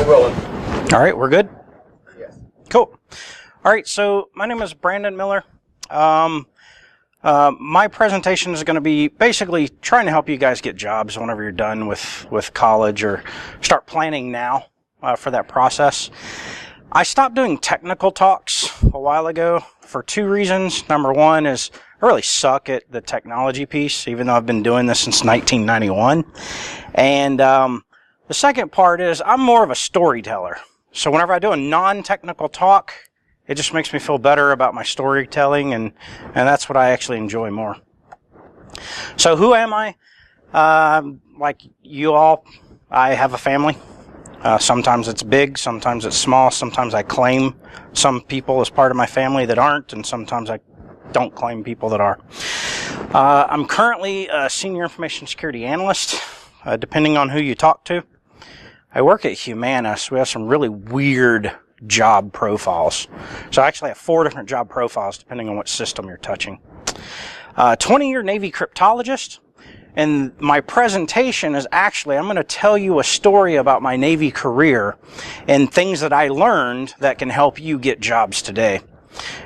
We're rolling. All right, we're good? Yes. Cool. All right, so my name is Brandon Miller. My presentation is going to be basically trying to help you guys get jobs whenever you're done with college or start planning now for that process. I stopped doing technical talks a while ago for two reasons. Number one is I really suck at the technology piece, even though I've been doing this since 1991. And the second part is I'm more of a storyteller. So whenever I do a non-technical talk, it just makes me feel better about my storytelling, and that's what I actually enjoy more. So who am I? Like you all, I have a family. Sometimes it's big, sometimes it's small, sometimes I claim some people as part of my family that aren't, and sometimes I don't claim people that are. I'm currently a senior information security analyst, depending on who you talk to. I work at Humanis. We have some really weird job profiles. So I actually have 4 different job profiles depending on what system you're touching. 20-year Navy cryptologist. And my presentation is actually, I'm going to tell you a story about my Navy career and things that I learned that can help you get jobs today.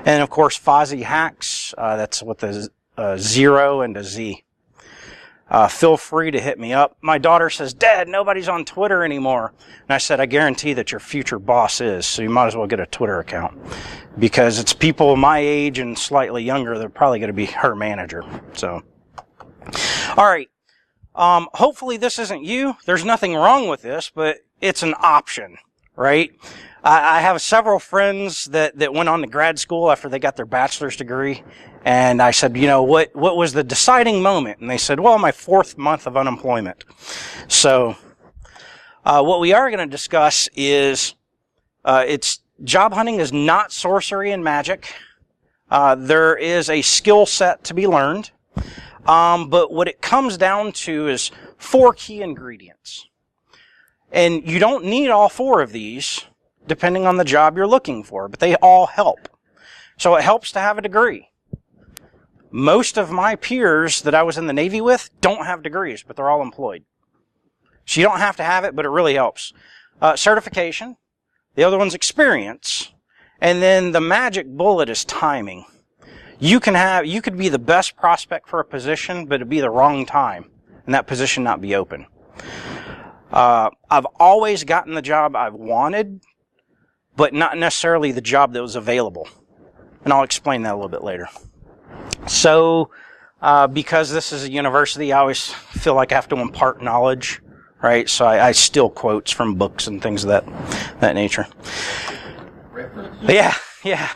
And of course, Fozzie Hacks, that's with a 0 and a Z. Feel free to hit me up. My daughter says, Dad, nobody's on Twitter anymore. And I said, I guarantee that your future boss is, so you might as well get a Twitter account. Because it's people my age and slightly younger that are probably going to be her manager. So, all right. Hopefully this isn't you. There's nothing wrong with this, but it's an option, right? I have several friends that went on to grad school after they got their bachelor's degree. And I said, you know, what was the deciding moment? And they said, well, my 4th month of unemployment. So, what we are going to discuss is, job hunting is not sorcery and magic. There is a skill set to be learned. But what it comes down to is 4 key ingredients. And you don't need all 4 of these, depending on the job you're looking for, but they all help. So it helps to have a degree. Most of my peers that I was in the Navy with don't have degrees, but they're all employed. So you don't have to have it, but it really helps. Certification. The other one's experience. And then the magic bullet is timing. You could be the best prospect for a position, but it'd be the wrong time, and that position not be open. I've always gotten the job I've wanted, but not necessarily the job that was available. And I'll explain that a little bit later. So, because this is a university, I always feel like I have to impart knowledge, right? So I steal quotes from books and things of that nature. Reference? Yeah.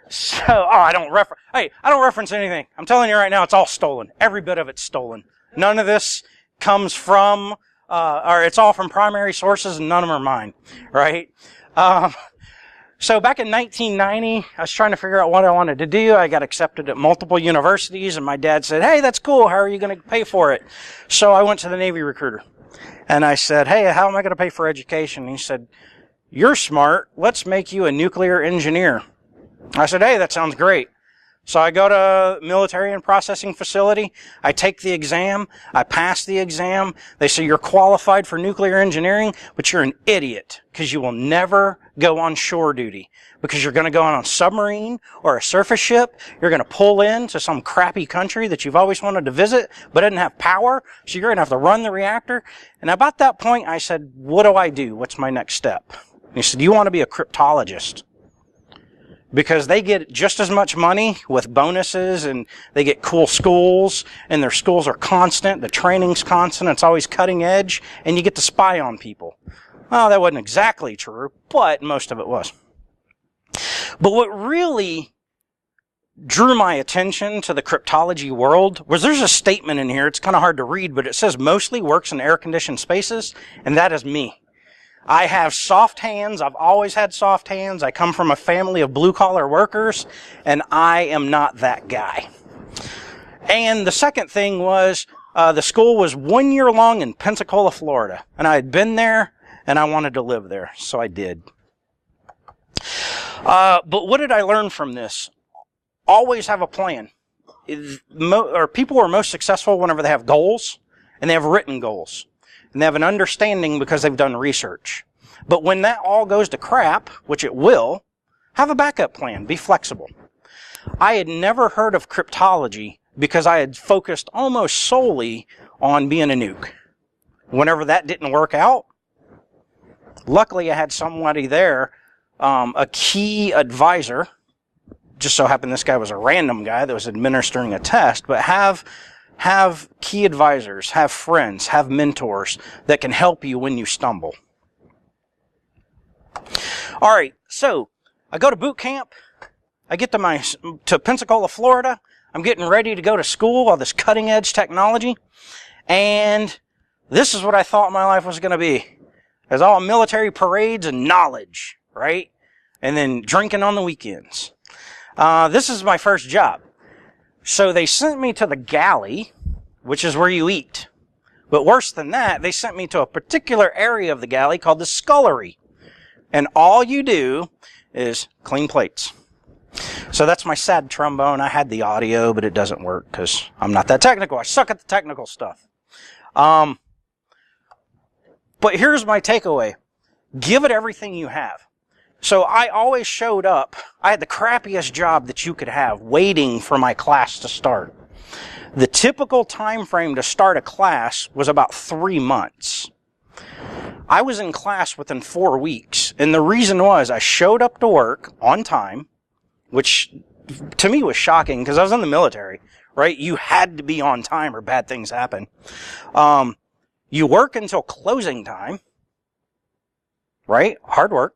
So, I don't reference anything. I'm telling you right now, it's all stolen. Every bit of it's stolen. None of this comes from, or it's all from primary sources, and none of them are mine, right? So back in 1990, I was trying to figure out what I wanted to do. I got accepted at multiple universities, and my dad said, hey, that's cool. How are you going to pay for it? So I went to the Navy recruiter, and I said, hey, how am I going to pay for education? And he said, you're smart. Let's make you a nuclear engineer. I said, hey, that sounds great. So I go to military and processing facility. I take the exam. I pass the exam. They say you're qualified for nuclear engineering, but you're an idiot because you will never go on shore duty because you're going to go on a submarine or a surface ship. You're going to pull in to some crappy country that you've always wanted to visit but doesn't have power. So you're going to have to run the reactor. And about that point, I said, what do I do? What's my next step? And he said, you want to be a cryptologist. Because they get just as much money with bonuses, and they get cool schools, and their schools are constant, the training's constant, it's always cutting edge, and you get to spy on people. Well, that wasn't exactly true, but most of it was. But what really drew my attention to the cryptology world was there's a statement in here, it's kind of hard to read, but it says mostly works in air-conditioned spaces, and that is me. I have soft hands. I've always had soft hands. I come from a family of blue-collar workers, and I am not that guy. And the second thing was the school was 1 year long in Pensacola, Florida, and I had been there, and I wanted to live there, so I did. But what did I learn from this? Always have a plan. People are most successful whenever they have goals, and they have written goals. And they have an understanding because they've done research. But when that all goes to crap, which it will, have a backup plan. Be flexible. I had never heard of cryptology because I had focused almost solely on being a nuke. Whenever that didn't work out, luckily I had somebody there, a key advisor. Just so happened this guy was a random guy that was administering a test, but have key advisors, have friends, have mentors that can help you when you stumble. All right, so I go to boot camp. I get to Pensacola, Florida. I'm getting ready to go to school, all this cutting edge technology. And this is what I thought my life was going to be. There's all military parades and knowledge, right? And then drinking on the weekends. This is my first job. So they sent me to the galley, which is where you eat. But worse than that, they sent me to a particular area of the galley called the scullery. And all you do is clean plates. So that's my sad trombone. I had the audio, but it doesn't work because I'm not that technical. I suck at the technical stuff. But here's my takeaway. Give it everything you have. So I always showed up. I had the crappiest job that you could have, waiting for my class to start. The typical time frame to start a class was about 3 months. I was in class within 4 weeks, and the reason was I showed up to work on time, which to me was shocking because I was in the military, right? You had to be on time or bad things happen. You work until closing time, right? Hard work.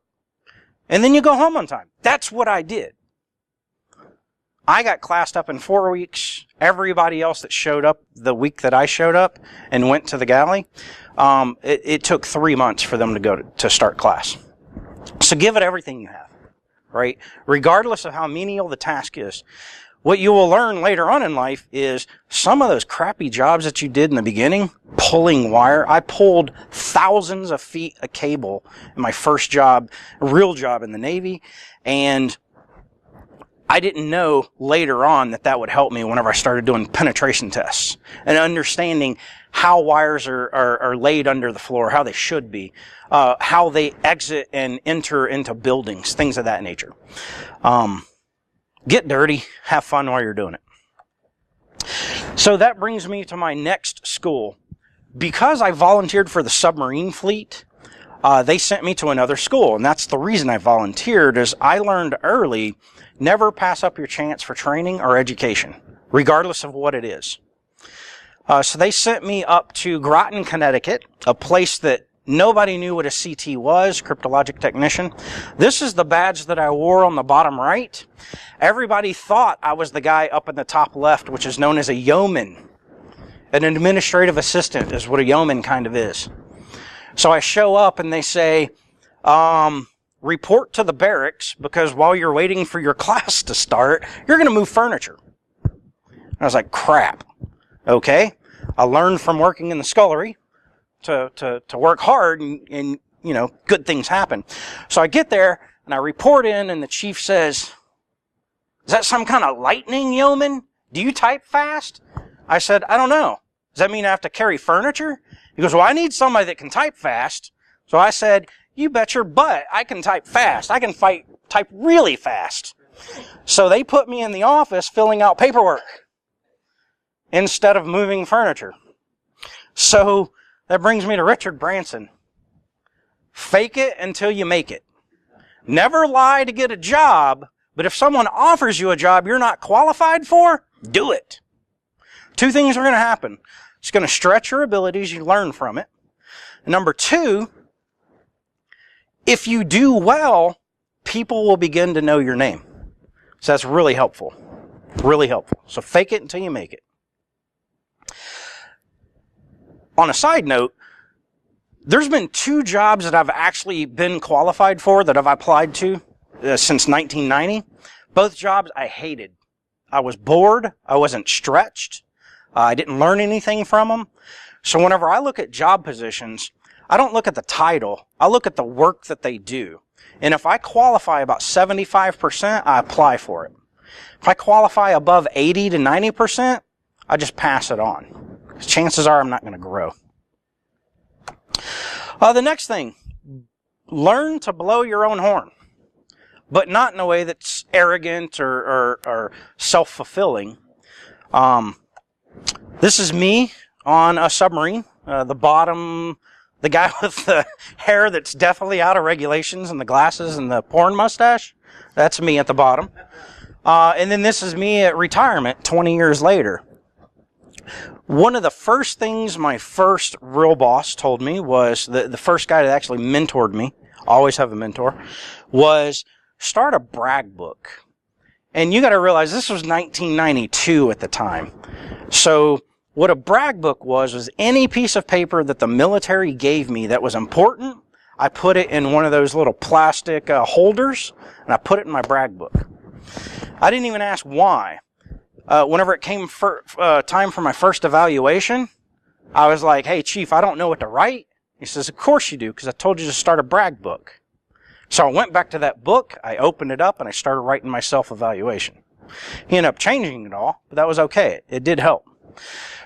And then you go home on time. That's what I did. I got classed up in 4 weeks. Everybody else that showed up the week that I showed up and went to the galley, it took 3 months for them to go to start class. So give it everything you have, right? Regardless of how menial the task is. What you will learn later on in life is some of those crappy jobs that you did in the beginning, pulling wire. I pulled thousands of feet of cable in my first job, real job in the Navy, and I didn't know later on that would help me whenever I started doing penetration tests and understanding how wires are laid under the floor, how they should be, how they exit and enter into buildings, things of that nature. Get dirty, have fun while you're doing it. So that brings me to my next school. Because I volunteered for the submarine fleet, they sent me to another school, and that's the reason I volunteered. Is I learned early, never pass up your chance for training or education, regardless of what it is. So they sent me up to Groton, Connecticut, a place that nobody knew what a CT was, cryptologic technician. This is the badge that I wore on the bottom right. Everybody thought I was the guy up in the top left, which is known as a yeoman. An administrative assistant is what a yeoman kind of is. So I show up and they say, report to the barracks because while you're waiting for your class to start, you're going to move furniture. I was like, crap. Okay. I learned from working in the scullery to work hard and, you know, good things happen. So I get there and I report in and the chief says, is that some kind of lightning, yeoman? Do you type fast? I said, I don't know. Does that mean I have to carry furniture? He goes, well, I need somebody that can type fast. So I said, you bet your butt I can type fast. I can type really fast. So they put me in the office filling out paperwork instead of moving furniture. So that brings me to Richard Branson. Fake it until you make it. Never lie to get a job, but if someone offers you a job you're not qualified for, do it. 2 things are going to happen. It's going to stretch your abilities, you learn from it. Number 2, if you do well, people will begin to know your name. So that's really helpful. Really helpful. So fake it until you make it. On a side note, there's been 2 jobs that I've actually been qualified for that I've applied to since 1990. Both jobs I hated. I was bored. I wasn't stretched. I didn't learn anything from them. So whenever I look at job positions, I don't look at the title. I look at the work that they do. And if I qualify about 75%, I apply for it. If I qualify above 80 to 90%, I just pass it on. Chances are I'm not going to grow. The next thing, learn to blow your own horn, but not in a way that's arrogant or self-fulfilling. This is me on a submarine. The bottom, the guy with the hair that's definitely out of regulations and the glasses and the porn mustache, that's me at the bottom. And then this is me at retirement 20 years later. One of the first things my first real boss told me was, the first guy that actually mentored me, always have a mentor, was start a brag book. And you got to realize this was 1992 at the time. So what a brag book was any piece of paper that the military gave me that was important, I put it in one of those little plastic holders, and I put it in my brag book. I didn't even ask why. Whenever it came time for my first evaluation, I was like, hey, Chief, I don't know what to write. He says, of course you do, because I told you to start a brag book. So I went back to that book, I opened it up, and I started writing my self-evaluation. He ended up changing it all, but that was okay. It did help.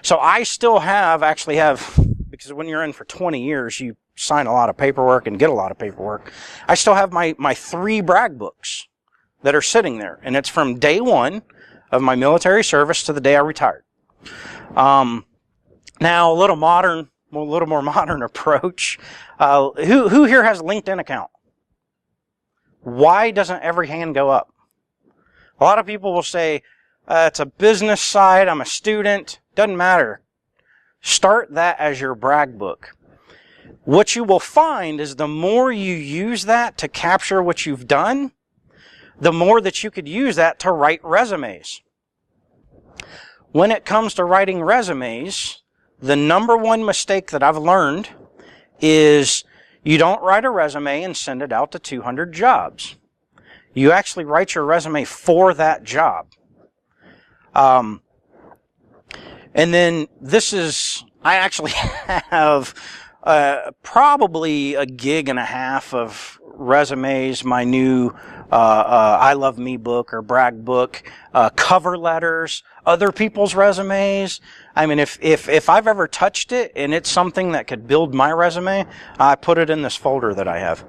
So I still actually have, because when you're in for 20 years, you sign a lot of paperwork and get a lot of paperwork. I still have my 3 brag books that are sitting there, and it's from day 1 of my military service to the day I retired. Now a little more modern approach. Who here has a LinkedIn account? Why doesn't every hand go up? A lot of people will say, it's a business side, I'm a student. Doesn't matter. Start that as your brag book. What you will find is the more you use that to capture what you've done, the more that you could use that to write resumes. When it comes to writing resumes, the number one mistake that I've learned is you don't write a resume and send it out to 200 jobs. You actually write your resume for that job. And then I actually have probably a gig and a half of resumes, my new I Love Me book or brag book, cover letters, other people's resumes. I mean, if I've ever touched it and it's something that could build my resume, I put it in this folder that I have.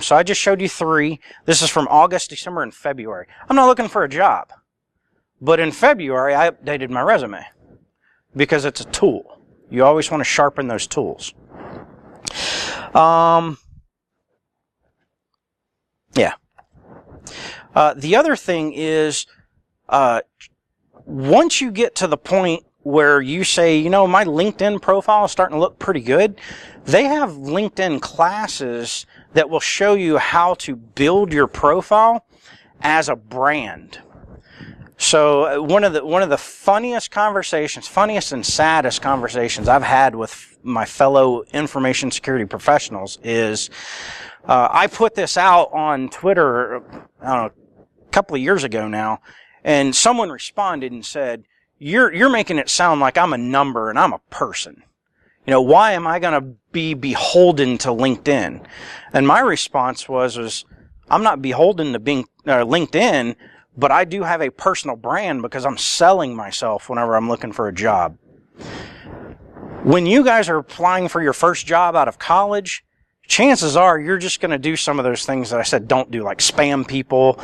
So I just showed you 3. This is from August, December, and February. I'm not looking for a job. But in February, I updated my resume because it's a tool. You always want to sharpen those tools. Yeah. The other thing is, once you get to the point where you say, you know, my LinkedIn profile is starting to look pretty good, they have LinkedIn classes that will show you how to build your profile as a brand. So one of the funniest and saddest conversations I've had with my fellow information security professionals is, I put this out on Twitter, I don't know, a couple of years ago now, and someone responded and said, you're making it sound like I'm a number and I'm a person. You know, why am I going to be beholden to LinkedIn? And my response was I'm not beholden to being LinkedIn, but I do have a personal brand because I'm selling myself whenever I'm looking for a job. When you guys are applying for your first job out of college, chances are you're just going to do some of those things that I said don't do, like spam people.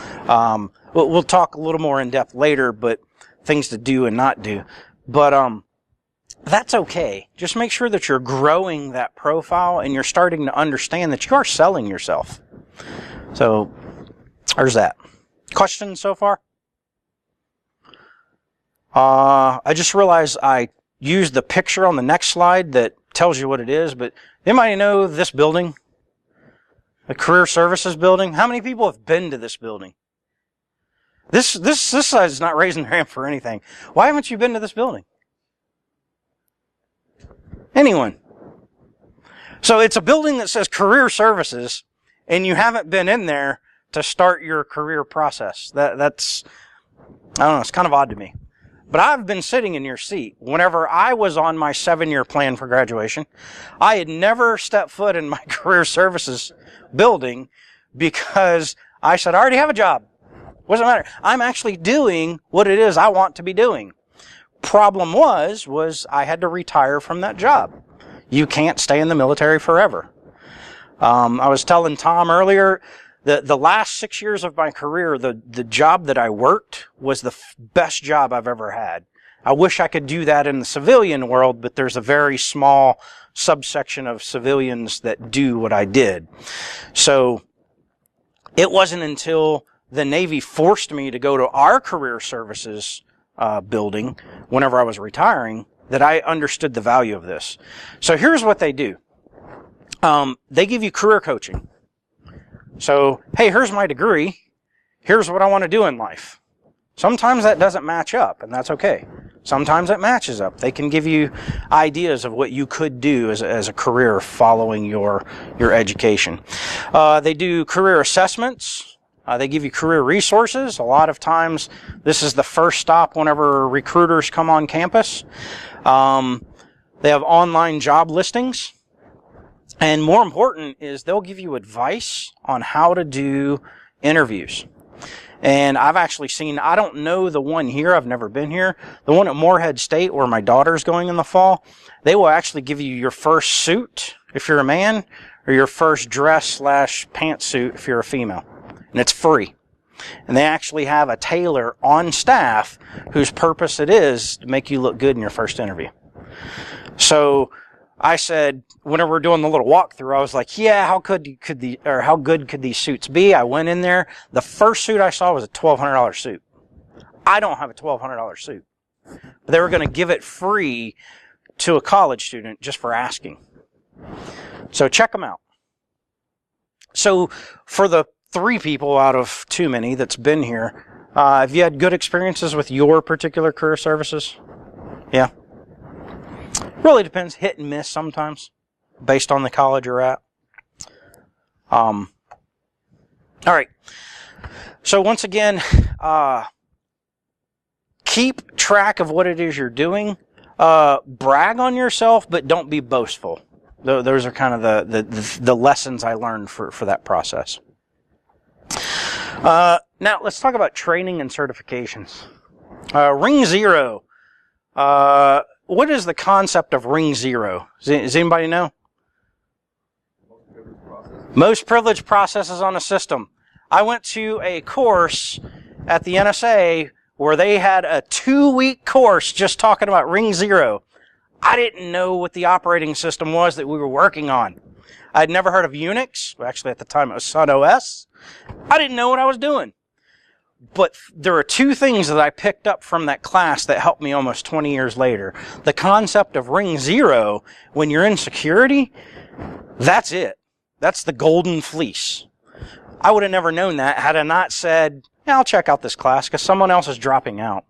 We'll talk a little more in depth later, but things to do and not do. But that's okay. Just make sure that you're growing that profile and you're starting to understand that you are selling yourself. So there's that. Questions so far? I just realized I used the picture on the next slide that tells you what it is, but anybody know this building? The Career Services building? How many people have been to this building? This side is not raising their hand for anything. Why haven't you been to this building? Anyone? So it's a building that says Career Services, and you haven't been in there to start your career process. That's, I don't know, it's kind of odd to me. But I've been sitting in your seat. Whenever I was on my 7-year plan for graduation, I had never stepped foot in my Career Services building because I said, I already have a job. What does it matter? I'm actually doing what it is I want to be doing. Problem was I had to retire from that job. You can't stay in the military forever. I was telling Tom earlier, the last 6 years of my career, the job that I worked was the best job I've ever had. I wish I could do that in the civilian world, but there's a very small subsection of civilians that do what I did. So it wasn't until the Navy forced me to go to our career services building whenever I was retiring that I understood the value of this. So here's what they do. They give you career coaching. So, hey, here's my degree. Here's what I want to do in life. Sometimes that doesn't match up, and that's okay. Sometimes it matches up. They can give you ideas of what you could do as a career following your education. They do career assessments. They give you career resources. A lot of times, this is the first stop whenever recruiters come on campus. They have online job listings. And more important is they'll give you advice on how to do interviews. And I've actually seen, I don't know the one here, I've never been here, the one at Morehead State where my daughter's going in the fall, they will actually give you your first suit if you're a man, or your first dress / pantsuit if you're a female. And it's free. And they actually have a tailor on staff whose purpose it is to make you look good in your first interview. So I said, whenever we're doing the little walkthrough, I was like, yeah, how good could these suits be? I went in there. The first suit I saw was a $1,200 suit. I don't have a $1,200 suit. But they were going to give it free to a college student just for asking. So check them out. So for the 3 people out of too many that's been here, have you had good experiences with your particular career services? Yeah. Really depends, hit and miss sometimes, based on the college you're at. All right. So once again, keep track of what it is you're doing. Brag on yourself, but don't be boastful. Those are kind of the lessons I learned for that process. Now let's talk about training and certifications. Ring 0. What is the concept of Ring 0? Does anybody know? Most privileged processes on a system. I went to a course at the NSA where they had a 2-week course just talking about Ring 0. I didn't know what the operating system was that we were working on. I'd never heard of Unix. Well, actually, at the time, it was Sun OS. I didn't know what I was doing. But there are 2 things that I picked up from that class that helped me almost 20 years later. The concept of Ring 0, when you're in security, that's it. That's the golden fleece. I would have never known that had I not said, yeah, I'll check out this class because someone else is dropping out.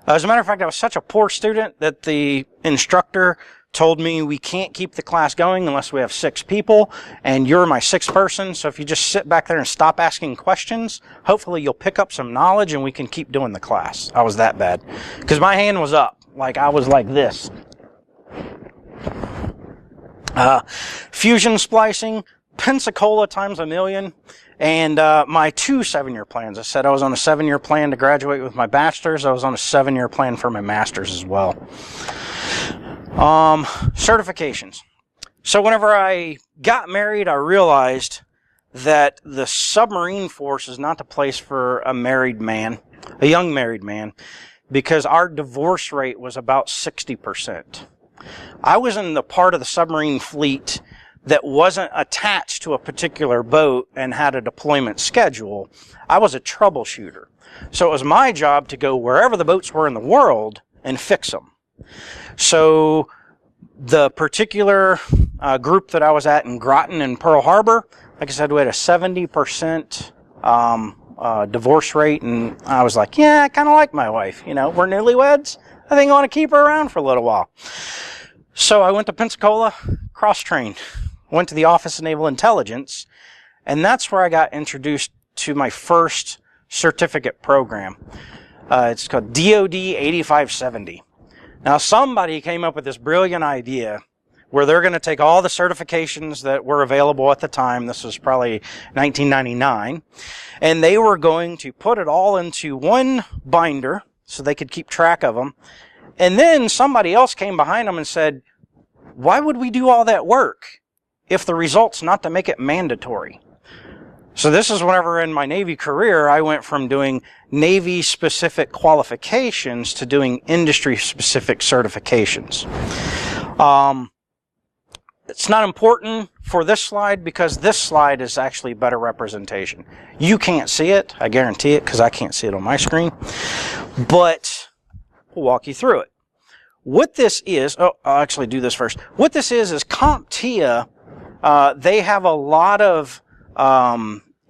As a matter of fact, I was such a poor student that the instructor told me we can't keep the class going unless we have 6 people, and you're my 6th person, so if you just sit back there and stop asking questions, hopefully you'll pick up some knowledge and we can keep doing the class. I was that bad. Because my hand was up. Like, I was like this. Fusion splicing, Pensacola times a million, and my 2 7-year plans. I said I was on a 7-year plan to graduate with my bachelor's. I was on a 7-year plan for my master's as well. Certifications. So whenever I got married, I realized that the submarine force is not the place for a married man, a young married man, because our divorce rate was about 60%. I was in the part of the submarine fleet that wasn't attached to a particular boat and had a deployment schedule. I was a troubleshooter. So it was my job to go wherever the boats were in the world and fix them. So the particular group that I was at in Groton and Pearl Harbor, like I said, we had a 70% divorce rate, and I was like, yeah, I kind of like my wife. You know, we're newlyweds. I think I want to keep her around for a little while. So I went to Pensacola, cross-trained, went to the Office of Naval Intelligence, and that's where I got introduced to my first certificate program. It's called DoD 8570. Now, somebody came up with this brilliant idea where they're going to take all the certifications that were available at the time, this was probably 1999, and they were going to put it all into one binder so they could keep track of them. And then somebody else came behind them and said, why would we do all that work if the result's not to make it mandatory. So this is whenever in my Navy career, I went from doing Navy-specific qualifications to doing industry-specific certifications. It's not important for this slide because this slide is actually better representation. You can't see it, I guarantee it, because I can't see it on my screen. But we'll walk you through it. What this is, I'll actually do this first. What this is CompTIA. They have a lot of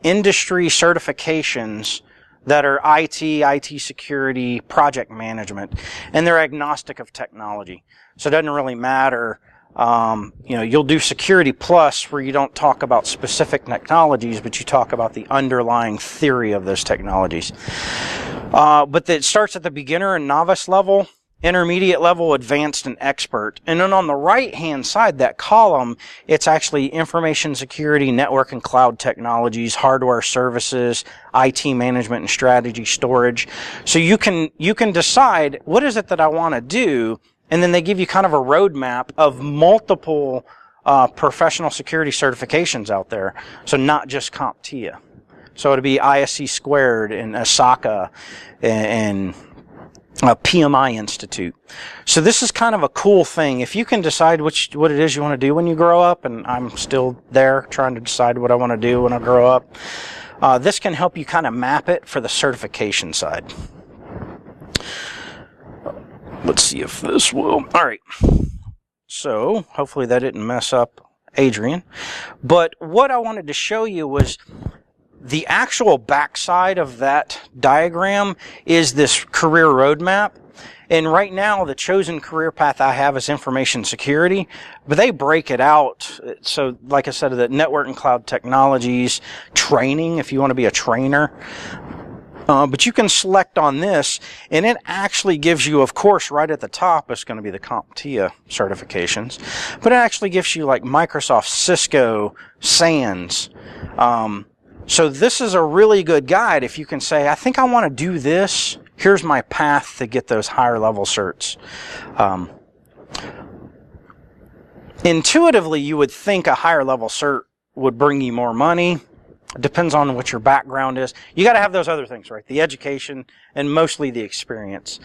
industry certifications that are IT security, project management, and they're agnostic of technology. So it doesn't really matter. You'll do Security Plus where you don't talk about specific technologies, but you talk about the underlying theory of those technologies. But it starts at the beginner and novice level, intermediate level, advanced, and expert. And then on the right-hand side, that column, it's actually information security, network and cloud technologies, hardware services, IT management and strategy, storage. So you can decide, what is it that I want to do? And then they give you kind of a roadmap of multiple professional security certifications out there. So not just CompTIA. So it'll be ISC Squared and ASACA and PMI Institute. So this is kind of a cool thing. If you can decide what it is you want to do when you grow up, and I'm still there trying to decide what I want to do when I grow up, this can help you kind of map it for the certification side. Let's see if this will. All right. So hopefully that didn't mess up Adrian. But what I wanted to show you was the actual backside of that diagram is this career roadmap. And right now, the chosen career path I have is information security, but they break it out. So like I said, the network and cloud technologies, training, if you want to be a trainer. But you can select on this, and it actually gives you, of course, right at the top, it's going to be the CompTIA certifications, but it actually gives you like Microsoft, Cisco, SANS. So this is a really good guide if you can say, I think I want to do this. Here's my path to get those higher level certs. Intuitively, you would think a higher level cert would bring you more money. It depends on what your background is. You got to have those other things, right? The education and mostly the experience.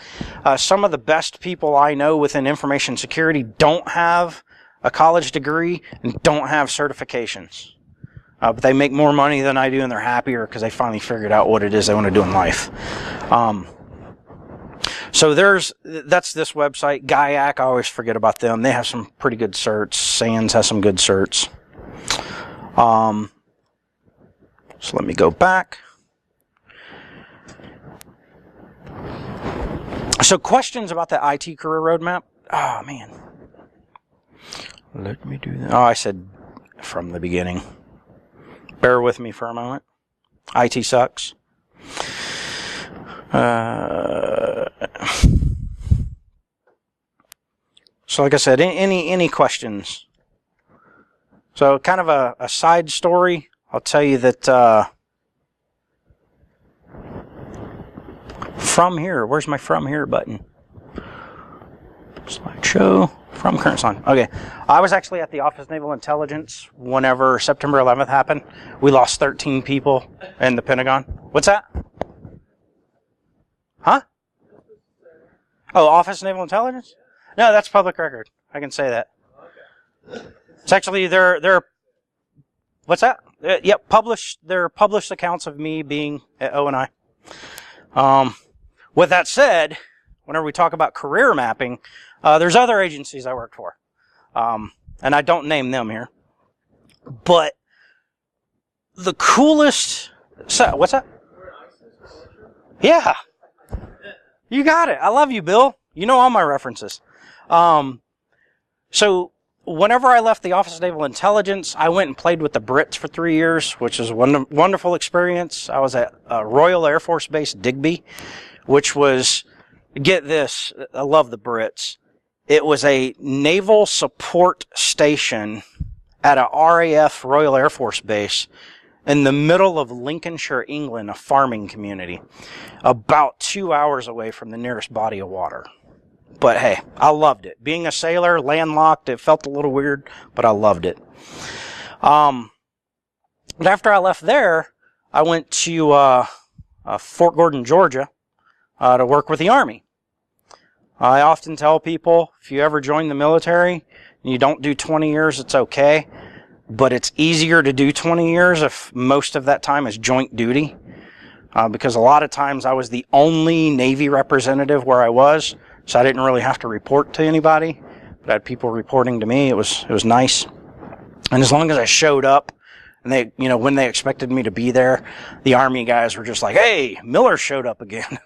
Some of the best people I know within information security don't have a college degree and don't have certifications. But they make more money than I do, and they're happier because they finally figured out what it is they want to do in life. So that's this website, GAIAC. I always forget about them. They have some pretty good certs. SANS has some good certs. So let me go back. So questions about the IT career roadmap? Oh, man. Let me do that. Oh, I said from the beginning. Bear with me for a moment. IT sucks. So like I said, any questions? So kind of a side story. I'll tell you that from here, where's my from here button? Slideshow, from current slide. Okay, I was actually at the Office of Naval Intelligence whenever September 11th happened. We lost 13 people in the Pentagon. What's that? Huh? Oh, Office of Naval Intelligence? No, that's public record. I can say that. It's actually they're what's that? Yep, they're published accounts of me being at O&I. With that said, whenever we talk about career mapping, there's other agencies I worked for. And I don't name them here. But the coolest... So, what's that? Yeah. You got it. I love you, Bill. You know all my references. So, whenever I left the Office of Naval Intelligence, I went and played with the Brits for 3 years, which was a wonderful experience. I was at Royal Air Force Base Digby, which was, get this, I love the Brits. It was a naval support station at a RAF Royal Air Force Base in the middle of Lincolnshire, England, a farming community, about 2 hours away from the nearest body of water. But hey, I loved it. Being a sailor, landlocked, it felt a little weird, but I loved it. But after I left there, I went to Fort Gordon, Georgia, to work with the Army. I often tell people, if you ever join the military and you don't do 20 years, it's okay. But it's easier to do 20 years if most of that time is joint duty. Because a lot of times I was the only Navy representative where I was, so I didn't really have to report to anybody. But I had people reporting to me. It was nice. And as long as I showed up, and they, when they expected me to be there, the Army guys were just like, "Hey, Miller showed up again.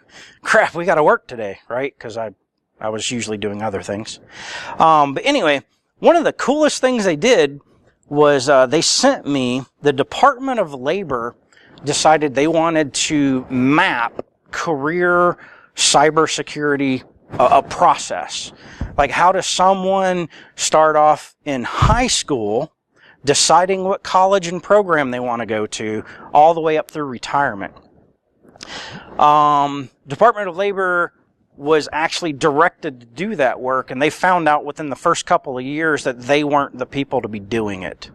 Crap, we got to work today," right? Because I was usually doing other things. But anyway, one of the coolest things they did was they sent me, the Department of Labor decided they wanted to map career cybersecurity a process. Like, how does someone start off in high school, deciding what college and program they want to go to, all the way up through retirement. Department of Labor was actually directed to do that work, and they found out within the first couple of years that they weren't the people to be doing it.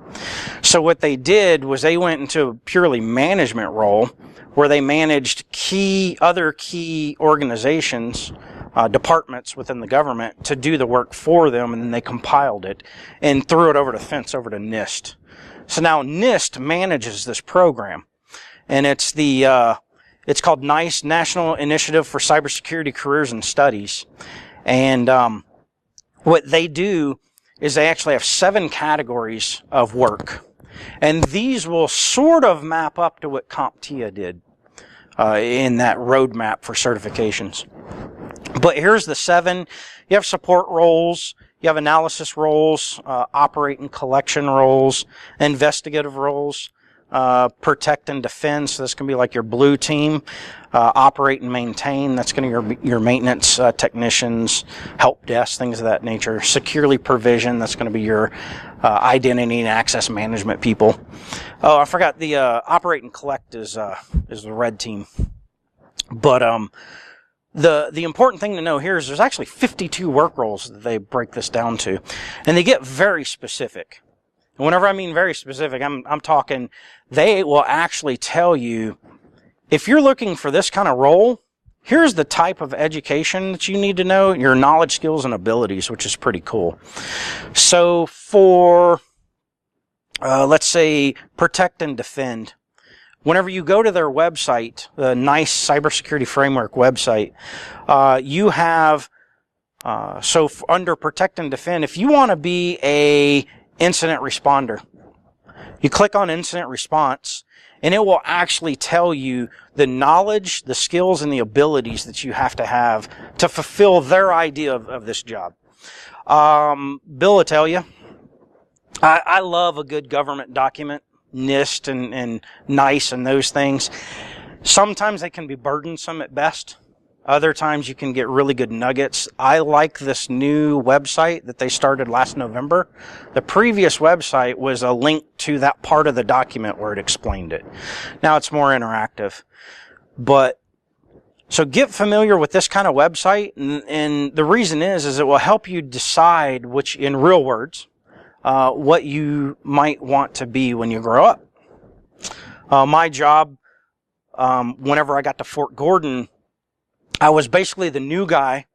So what they did was they went into a purely management role where they managed other key organizations, departments within the government to do the work for them, and then they compiled it and threw it over the fence over to NIST. So now NIST manages this program, and it's called NICE, National Initiative for Cybersecurity Careers and Studies. And what they do is they actually have 7 categories of work. And these will sort of map up to what CompTIA did in that roadmap for certifications. But here's the 7. You have support roles, you have analysis roles, operate and collection roles, investigative roles, protect and defend, so this can be like your blue team. Operate and maintain, that's going to be your maintenance technicians, help desk, things of that nature. Securely provision, that's going to be your identity and access management people. Oh, I forgot, the operate and collect is the red team. But the important thing to know here is there's actually 52 work roles that they break this down to, and they get very specific. And whenever I mean very specific, I'm talking, they will actually tell you, if you're looking for this kind of role, here's the type of education that you need to know, your knowledge, skills, and abilities, which is pretty cool. So for, let's say, protect and defend, whenever you go to their website, the NICE Cybersecurity Framework website, you have, under protect and defend, if you want to be a incident responder, you click on incident response, and it will actually tell you the knowledge, the skills, and the abilities that you have to fulfill their idea of this job. Bill will tell you, I love a good government document, NIST and NICE and those things. Sometimes they can be burdensome at best. Other times you can get really good nuggets. I like this new website that they started last November. The previous website was a link to that part of the document where it explained it. Now it's more interactive. But so get familiar with this kind of website, and the reason is it will help you decide which, in real words, what you might want to be when you grow up. My job, whenever I got to Fort Gordon, I was basically the new guy.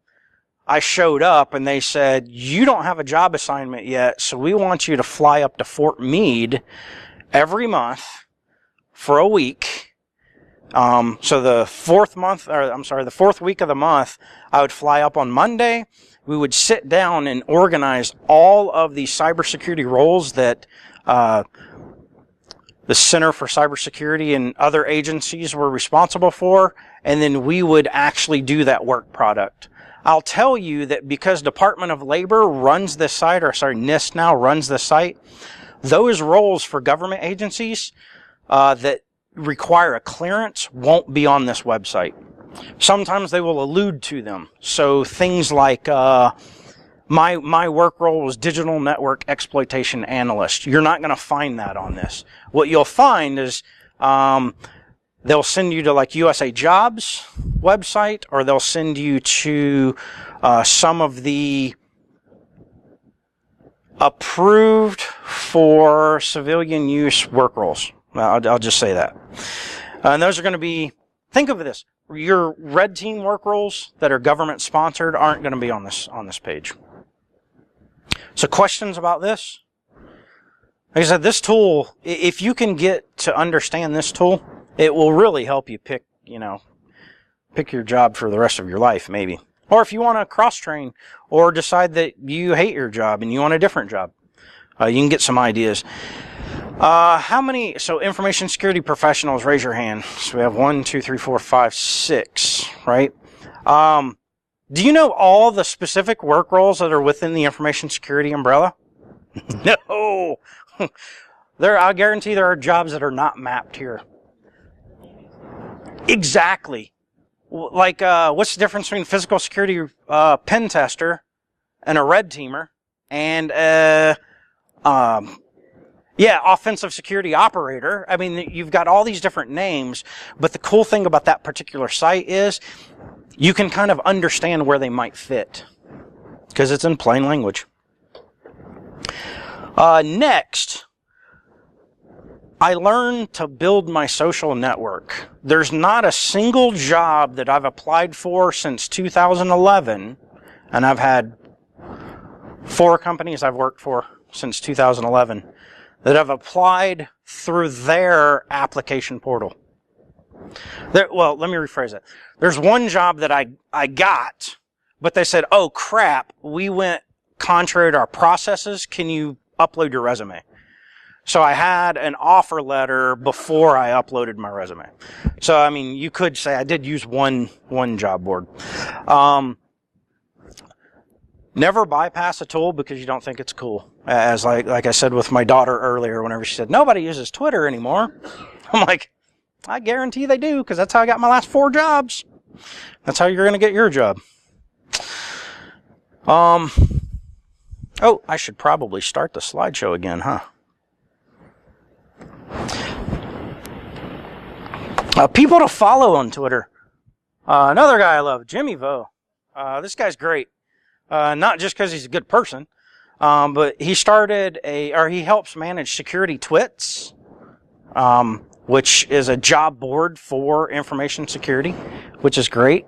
I showed up and they said, "You don't have a job assignment yet, so we want you to fly up to Fort Meade every month for a week." So the fourth week of the month, I would fly up on Monday. We would sit down and organize all of the cybersecurity roles that the Center for Cybersecurity and other agencies were responsible for, and then we would actually do that work product. I'll tell you that because Department of Labor runs this site, NIST now runs this site, those roles for government agencies that require a clearance won't be on this website. Sometimes they will allude to them. So things like my work role was Digital Network Exploitation Analyst. You're not going to find that on this. What you'll find is they'll send you to like USAJOBS website, or they'll send you to some of the approved for civilian use work roles. I'll just say that. And those are going to be, think of this, your red team work roles that are government sponsored aren't going to be on this page. So questions about this? Like I said, this tool, if you can get to understand this tool, it will really help you pick your job for the rest of your life, maybe. Or if you want to cross-train or decide that you hate your job and you want a different job, you can get some ideas. How many, so information security professionals, raise your hand. So we have 1, 2, 3, 4, 5, 6, right? Do you know all the specific work roles that are within the information security umbrella? No! I guarantee there are jobs that are not mapped here. Exactly. Like, what's the difference between physical security pen tester and a red teamer and offensive security operator? I mean, you've got all these different names, but the cool thing about that particular site is you can kind of understand where they might fit because it's in plain language. Next, I learned to build my social network. There's not a single job that I've applied for since 2011, and I've had 4 companies I've worked for since 2011 that I've applied through their application portal. Well, let me rephrase it. There's one job that I got, but they said, oh crap, we went contrary to our processes. Can you upload your resume? So I had an offer letter before I uploaded my resume. So, I mean, you could say I did use one job board. Never bypass a tool because you don't think it's cool. As like I said with my daughter earlier, whenever she said, nobody uses Twitter anymore. I'm like, I guarantee they do because that's how I got my last 4 jobs. That's how you're going to get your job. Oh, I should probably start the slideshow again, huh? People to follow on Twitter. Another guy I love, Jimmy Vo. This guy's great. Not just because he's a good person, but he he helps manage Security Twits, which is a job board for information security, which is great.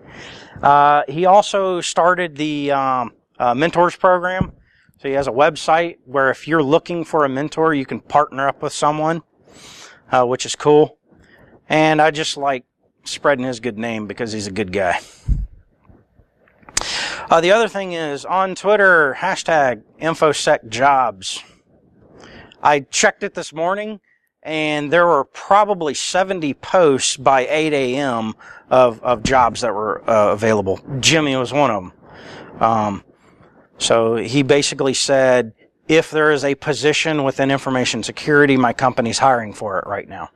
He also started the mentors program. So he has a website where if you're looking for a mentor, you can partner up with someone, which is cool. And I just like spreading his good name because he's a good guy. The other thing is on Twitter, hashtag InfoSecJobs. I checked it this morning, and there were probably 70 posts by 8 a.m. of jobs that were available. Jimmy was one of them. So he basically said, if there is a position within information security, my company's hiring for it right now.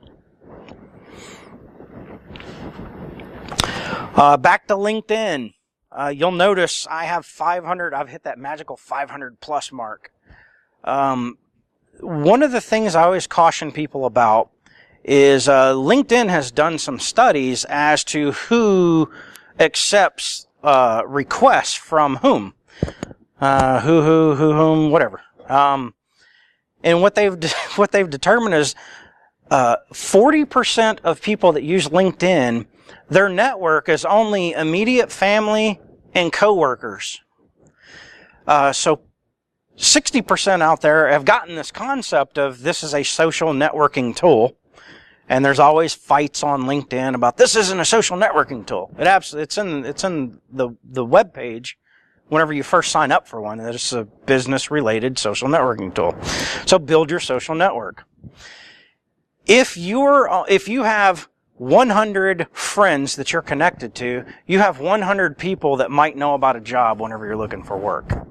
Back to LinkedIn. You'll notice I have 500. I've hit that magical 500 plus mark. One of the things I always caution people about is LinkedIn has done some studies as to who accepts requests from whom. Whom, whatever. And what they've determined is 40% of people that use LinkedIn, their network is only immediate family and coworkers. So 60% out there have gotten this concept of this is a social networking tool. And there's always fights on LinkedIn about this isn't a social networking tool. It's in the web page whenever you first sign up for one. It's a business related social networking tool. So build your social network. If you have 100 friends that you're connected to, you have 100 people that might know about a job whenever you're looking for work.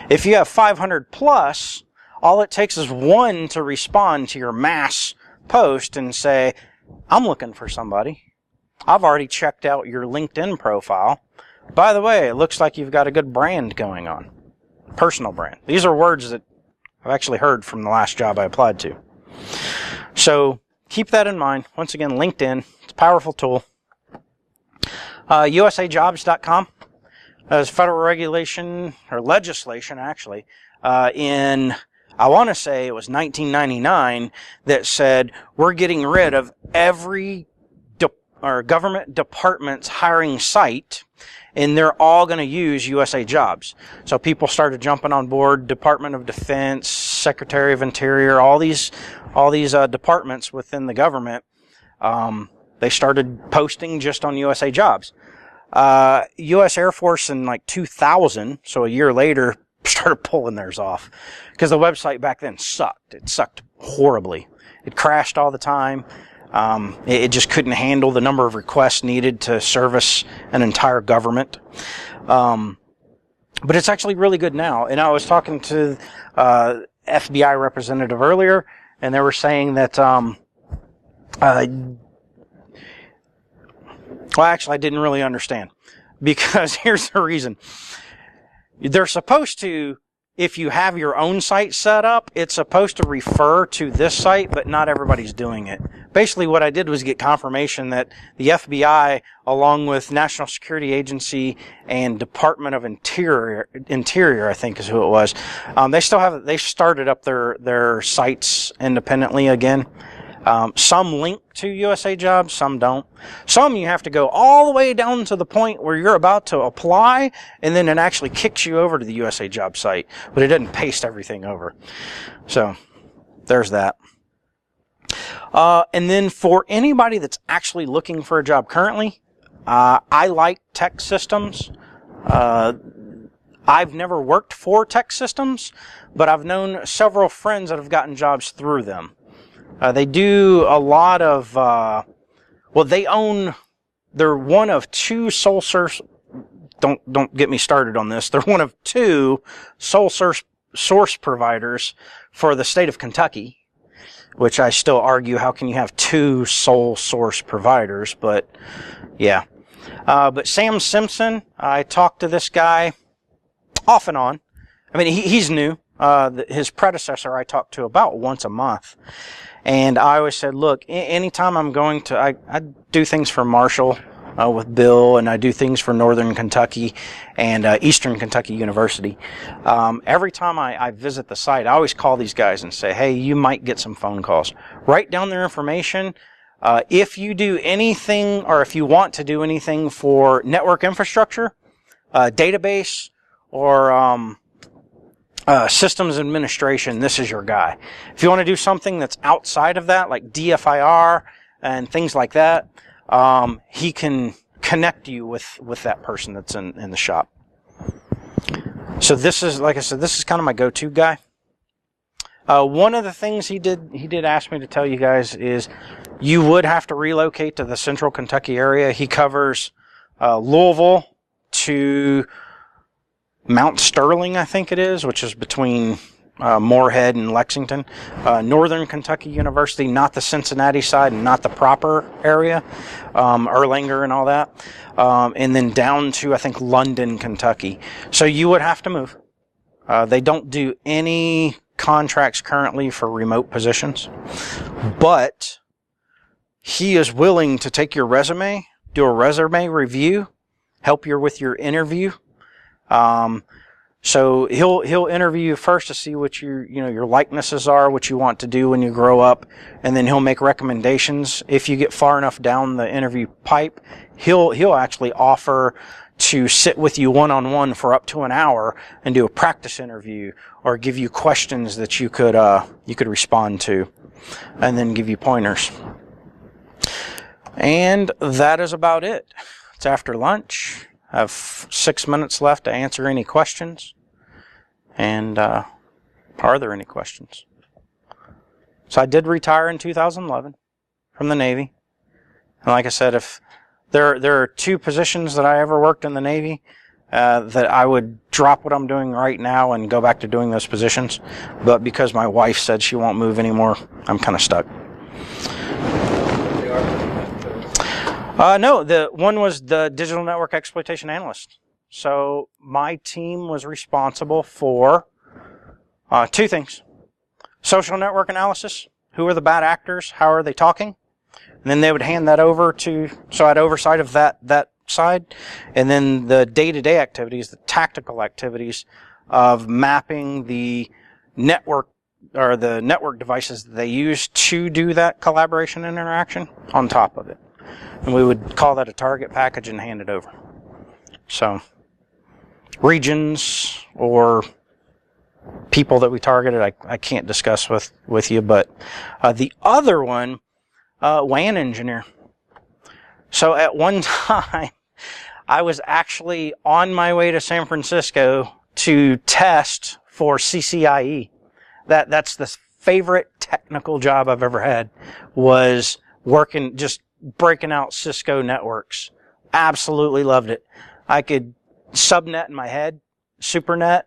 If you have 500 plus, all it takes is one to respond to your mass post and say, I'm looking for somebody. I've already checked out your LinkedIn profile. By the way, it looks like you've got a good brand going on. Personal brand. These are words that I've actually heard from the last job I applied to. So keep that in mind. Once again, LinkedIn, it's a powerful tool. USAJOBS.com has federal regulation, or legislation actually, in, I want to say it was 1999, that said, we're getting rid of every government department's hiring site, and they're all going to use USAJOBS. So people started jumping on board. Department of Defense, Secretary of Interior, all these departments within the government, they started posting just on USAJOBS. U.S. Air Force in like 2000, so a year later, started pulling theirs off because the website back then sucked. It sucked horribly. It crashed all the time. It just couldn't handle the number of requests needed to service an entire government. But it's actually really good now. And I was talking to FBI representative earlier, and they were saying that, well, actually, I didn't really understand, because here's the reason. They're supposed to, if you have your own site set up, it's supposed to refer to this site, but not everybody's doing it. Basically, what I did was get confirmation that the FBI, along with National Security Agency and Department of Interior, I think is who it was, they started up their sites independently again. Some link to USAJOBS, some don't. Some you have to go all the way down to the point where you're about to apply, and then it actually kicks you over to the USAJOBS site, but it doesn't paste everything over. So, there's that. And then for anybody that's actually looking for a job currently, I like tech systems. I've never worked for tech systems, but I've known several friends that have gotten jobs through them. They do a lot of, they're one of two sole source, don't get me started on this. They're one of two sole source providers for the state of Kentucky, which I still argue, how can you have two sole source providers? But yeah. But Sam Simpson, I talked to this guy off and on. I mean, he's new. His predecessor I talked to about once a month. And I always said, look, anytime I'm going to, I do things for Marshall with Bill, and I do things for Northern Kentucky and Eastern Kentucky University. Every time I visit the site, I always call these guys and say, hey, you might get some phone calls. Write down their information. If you do anything, or if you want to do anything for network infrastructure, database, or systems administration, this is your guy. If you want to do something that's outside of that, like DFIR and things like that, he can connect you with that person that's in the shop. So this is, like I said, this is kind of my go-to guy. One of the things he did ask me to tell you guys is you would have to relocate to the central Kentucky area. He covers Louisville to Mount Sterling, I think it is, which is between Moorhead and Lexington. Northern Kentucky University, not the Cincinnati side, and not the proper area, Erlanger and all that. And then down to, I think, London, Kentucky. So you would have to move. They don't do any contracts currently for remote positions, but he is willing to take your resume, do a resume review, help you with your interview. So he'll interview you first to see what your likenesses are, what you want to do when you grow up, and then he'll make recommendations. If you get far enough down the interview pipe, he'll actually offer to sit with you one-on-one for up to an hour and do a practice interview, or give you questions that you could respond to, and then give you pointers. And that is about it. It's after lunch. I have 6 minutes left to answer any questions. And are there any questions? So I did retire in 2011 from the Navy. And like I said, if there are two positions that I ever worked in the Navy that I would drop what I'm doing right now and go back to doing those positions. But because my wife said she won't move anymore, I'm kind of stuck. No, the one was the digital network exploitation analyst. So my team was responsible for two things: social network analysis. Who are the bad actors? How are they talking? And then they would hand that over to, so I had oversight of that side. And then the day-to-day activities, the tactical activities, of mapping the network or the network devices that they use to do that collaboration and interaction on top of it. And we would call that a target package and hand it over. So regions or people that we targeted, I can't discuss with you, but the other one, WAN engineer. So at one time, I was actually on my way to San Francisco to test for CCIE. That's the favorite technical job I've ever had, was working, just breaking out Cisco networks. Absolutely loved it. I could subnet in my head, supernet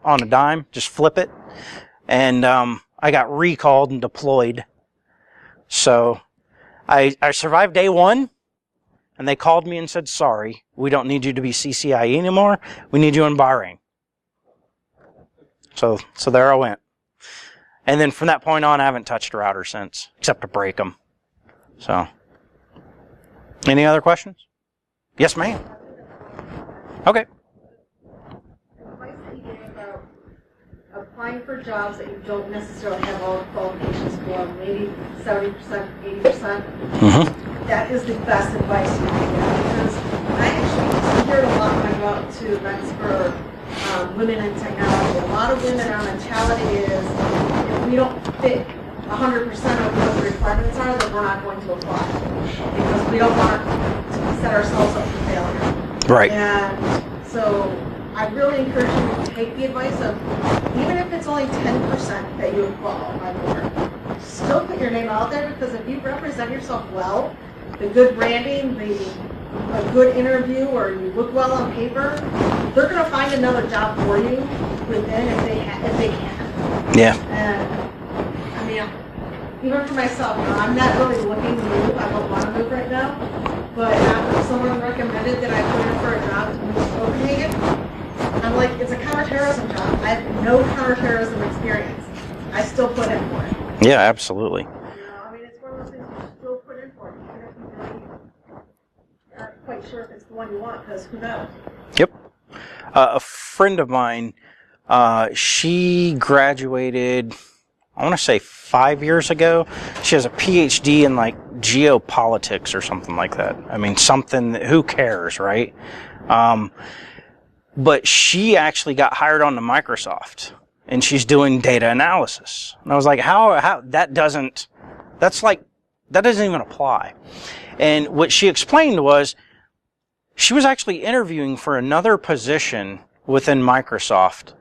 on a dime, just flip it. And I got recalled and deployed. So I survived day one, and they called me and said, sorry, we don't need you to be CCIE anymore. We need you in Bahrain. So there I went. And then from that point on, I haven't touched a router since, except to break them. So, any other questions? Yes, ma'am. Okay. Advice that you gave about applying for jobs that you don't necessarily have all the qualifications for, maybe 70%, 80%. Mm-hmm. That is the best advice you can get, because I actually hear it a lot when I go out to events for women in technology. A lot of women, our mentality is, if we don't fit 100% of what the requirements are, then we're not going to apply, because we don't want to set ourselves up for failure. Right. And so I really encourage you to take the advice of, even if it's only 10% that you qualify for, still put your name out there, because if you represent yourself well, the good branding, a good interview, or you look well on paper, they're going to find another job for you within if they can. Yeah. And I mean, even for myself, I'm not really looking to move. I don't want to move right now. But after someone recommended that I put in for a job to move to Copenhagen, I'm like, it's a counterterrorism job. I have no counterterrorism experience. I still put in for it. Yeah, absolutely. I mean, it's one of those things you still put in for it, even if you really aren't quite sure if it's the one you want, because who knows? Yep. A friend of mine, she graduated, I want to say 5 years ago. She has a PhD in like geopolitics or something like that. I mean, something, who cares, right? But she actually got hired on to Microsoft, and she's doing data analysis. And I was like, how that doesn't even apply. And what she explained was, she was actually interviewing for another position within Microsoft,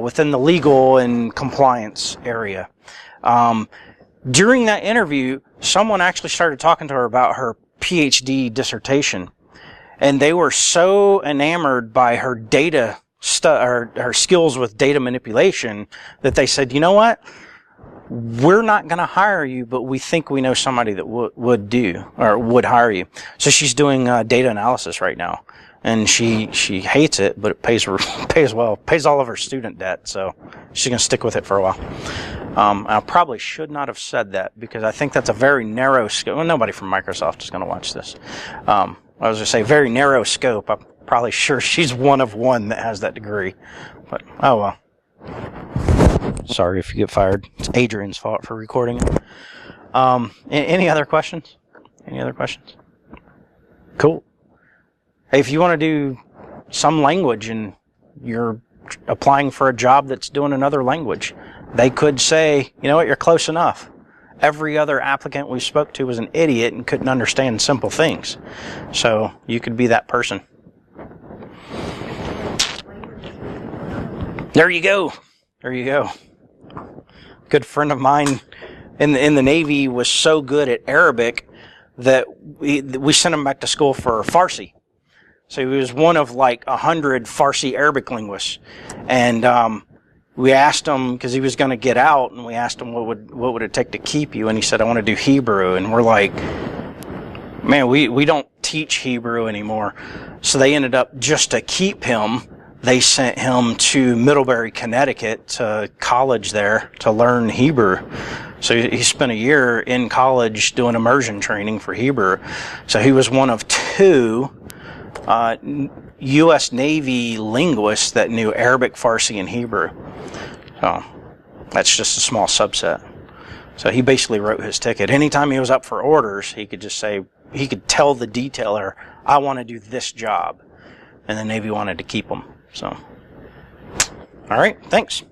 within the legal and compliance area. During that interview, someone actually started talking to her about her PhD dissertation, and they were so enamored by her her skills with data manipulation that they said, you know what? We're not going to hire you, but we think we know somebody that would hire you. So she's doing data analysis right now, and she hates it, but it pays well, pays all of her student debt. So she's going to stick with it for a while. I probably should not have said that, because I think that's a very narrow scope. Well, nobody from Microsoft is going to watch this. I was going to say very narrow scope. I'm probably sure she's one of one that has that degree, but oh well. Sorry if you get fired. It's Adrian's fault for recording it. Any other questions? Any other questions? Cool. Hey, if you want to do some language and you're applying for a job that's doing another language, they could say, you know what, you're close enough. Every other applicant we spoke to was an idiot and couldn't understand simple things. So you could be that person. There you go. There you go. Good friend of mine in the Navy was so good at Arabic that we sent him back to school for Farsi. So he was one of like 100 Farsi Arabic linguists. And we asked him, because he was going to get out, and we asked him what would it take to keep you, and he said, I want to do Hebrew. And we're like, man, we don't teach Hebrew anymore. So they ended up, just to keep him, they sent him to Middlebury, Connecticut, to college there to learn Hebrew. So he spent a year in college doing immersion training for Hebrew. So he was one of two U.S. Navy linguists that knew Arabic, Farsi, and Hebrew. So that's just a small subset. So he basically wrote his ticket. Anytime he was up for orders, he could just say, he could tell the detailer, I want to do this job. And the Navy wanted to keep him. So, all right, thanks.